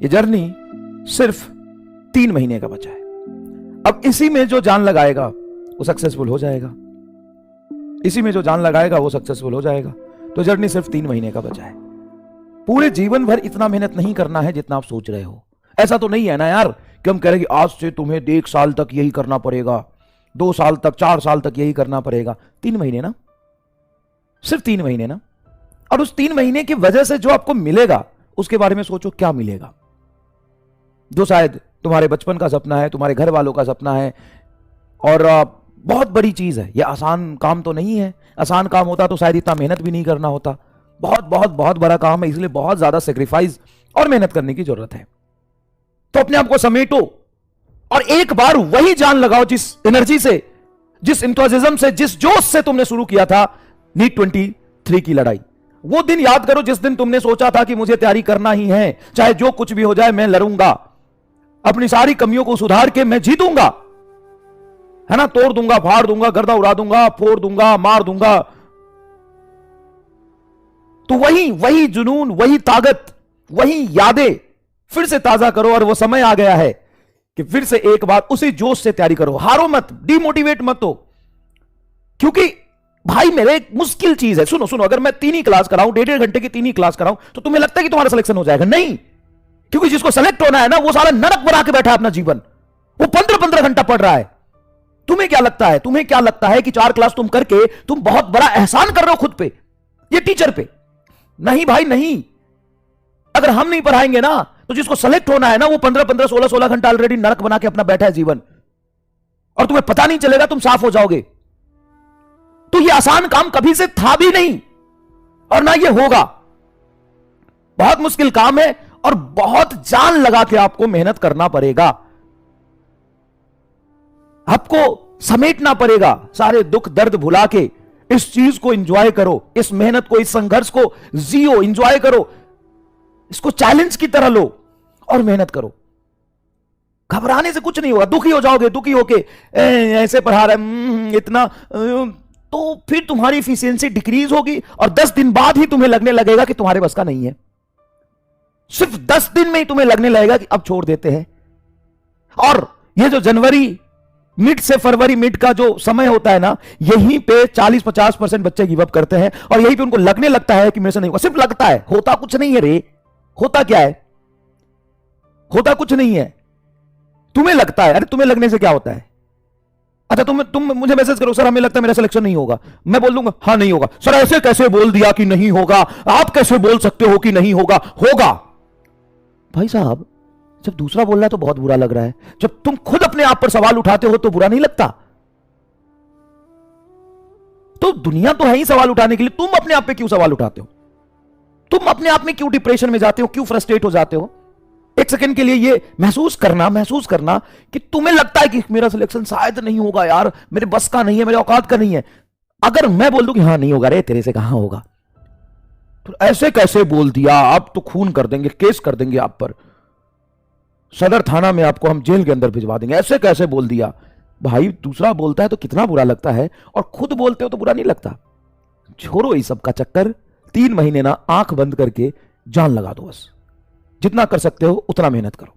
ये जर्नी सिर्फ 3 महीने का बचा है। अब इसी में जो जान लगाएगा वो सक्सेसफुल हो जाएगा, इसी में जो जान लगाएगा वो सक्सेसफुल हो जाएगा। तो जर्नी सिर्फ 3 महीने का बचा है। पूरे जीवन भर इतना मेहनत नहीं करना है जितना आप सोच रहे हो। ऐसा तो नहीं है ना यार कि हम कह रहे हैं कि आज से तुम्हें 1 साल तक यही करना पड़ेगा, 2 साल तक, 4 साल तक यही करना पड़ेगा। 3 महीने ना, सिर्फ 3 महीने ना। और उस 3 महीने की वजह से जो आपको मिलेगा उसके बारे में सोचो, क्या मिलेगा। जो शायद तुम्हारे बचपन का सपना है, तुम्हारे घर वालों का सपना है, और बहुत बड़ी चीज है। यह आसान काम तो नहीं है। आसान काम होता तो शायद इतना मेहनत भी नहीं करना होता। बहुत बहुत बहुत बड़ा काम है, इसलिए बहुत ज्यादा सेक्रीफाइस और मेहनत करने की जरूरत है। तो अपने आप को समेटो और एक बार वही जान लगाओ जिस एनर्जी से, जिस इंथुसियाज्म से, जिस जोश से तुमने शुरू किया था नीट 23 की लड़ाई। वो दिन याद करो जिस दिन तुमने सोचा था कि मुझे तैयारी करना ही है, चाहे जो कुछ भी हो जाए मैं लड़ूंगा, अपनी सारी कमियों को सुधार के मैं जीतूंगा, है ना, तोड़ दूंगा, फाड़ दूंगा, गर्दा उड़ा दूंगा, फोड़ दूंगा, मार दूंगा। तो वही जुनून, वही ताकत, वही यादें फिर से ताजा करो। और वो समय आ गया है कि फिर से एक बार उसी जोश से तैयारी करो। हारो मत, डिमोटिवेट मत हो, क्योंकि भाई मेरे एक मुश्किल चीज है। सुनो सुनो, अगर मैं 3 ही क्लास कराऊं, 1.5 घंटे की 3 ही क्लास कराऊं, तो तुम्हें लगता है कि तुम्हारा सिलेक्शन हो जाएगा? नहीं, क्योंकि जिसको सेलेक्ट होना है ना वो सारा नरक बना के बैठा है अपना जीवन। वो 15-15 घंटा पढ़ रहा है। तुम्हें क्या लगता है, तुम्हें क्या लगता है कि 4 क्लास तुम करके तुम बहुत बड़ा एहसान कर रहे हो खुद पे, ये टीचर पे? नहीं भाई नहीं। अगर हम नहीं पढ़ाएंगे ना तो जिसको सेलेक्ट होना है ना वो 15-15, 16-16 घंटा ऑलरेडी नरक बना के अपना बैठा है जीवन, और तुम्हें पता नहीं चलेगा, तुम साफ हो जाओगे। तो ये आसान काम कभी से था भी नहीं और ना ये होगा। बहुत मुश्किल काम है और बहुत जान लगा के आपको मेहनत करना पड़ेगा। आपको समेटना पड़ेगा, सारे दुख दर्द भुला के इस चीज को एंजॉय करो, इस मेहनत को, इस संघर्ष को जियो, एंजॉय करो, इसको चैलेंज की तरह लो और मेहनत करो। घबराने से कुछ नहीं होगा। दुखी हो जाओगे, दुखी होके ऐसे पढ़ा रहे इतना, तो फिर तुम्हारी एफिशिएंसी डिक्रीज होगी और 10 दिन बाद ही तुम्हें लगने लगेगा कि तुम्हारे बस का नहीं है। सिर्फ 10 दिन में ही तुम्हें लगने लगेगा कि अब छोड़ देते हैं। और ये जो जनवरी मिड से फरवरी मिड का जो समय होता है ना, यहीं पे 40-50% बच्चे गिव अप करते हैं और यहीं पे उनको लगने लगता है कि मेरे से नहीं होगा। सिर्फ लगता है, होता कुछ नहीं है रे। होता क्या है? होता कुछ नहीं है, तुम्हें लगता है। अरे तुम्हें लगने से क्या होता है? अच्छा तुम मुझे मैसेज करो, सर हमें लगता है मेरा सिलेक्शन नहीं होगा। मैं बोल दूंगा हाँ नहीं होगा। सर ऐसे कैसे बोल दिया कि नहीं होगा? आप कैसे बोल सकते हो कि नहीं होगा? होगा। भाई साहब, जब दूसरा बोल रहा है तो बहुत बुरा लग रहा है, जब तुम खुद अपने आप पर सवाल उठाते हो तो बुरा नहीं लगता? तो दुनिया तो है ही सवाल उठाने के लिए, तुम अपने आप पे क्यों सवाल उठाते हो? तुम अपने आप में क्यों डिप्रेशन में जाते हो, क्यों फ्रस्ट्रेट हो जाते हो? एक सेकंड के लिए ये महसूस करना कि तुम्हें लगता है कि मेरा सिलेक्शन शायद नहीं होगा, यार मेरे बस का नहीं है, मेरे औकात का नहीं है। अगर मैं बोल दूं कि हाँ नहीं होगा, रे तेरे से कहां होगा, तो ऐसे कैसे बोल दिया, आप तो खून कर देंगे, केस कर देंगे आप पर, सदर थाना में आपको हम जेल के अंदर भिजवा देंगे, ऐसे कैसे बोल दिया। भाई दूसरा बोलता है तो कितना बुरा लगता है, और खुद बोलते हो तो बुरा नहीं लगता। छोड़ो इस सब का चक्कर। 3 महीने ना आंख बंद करके जान लगा दो, बस जितना कर सकते हो उतना मेहनत करो।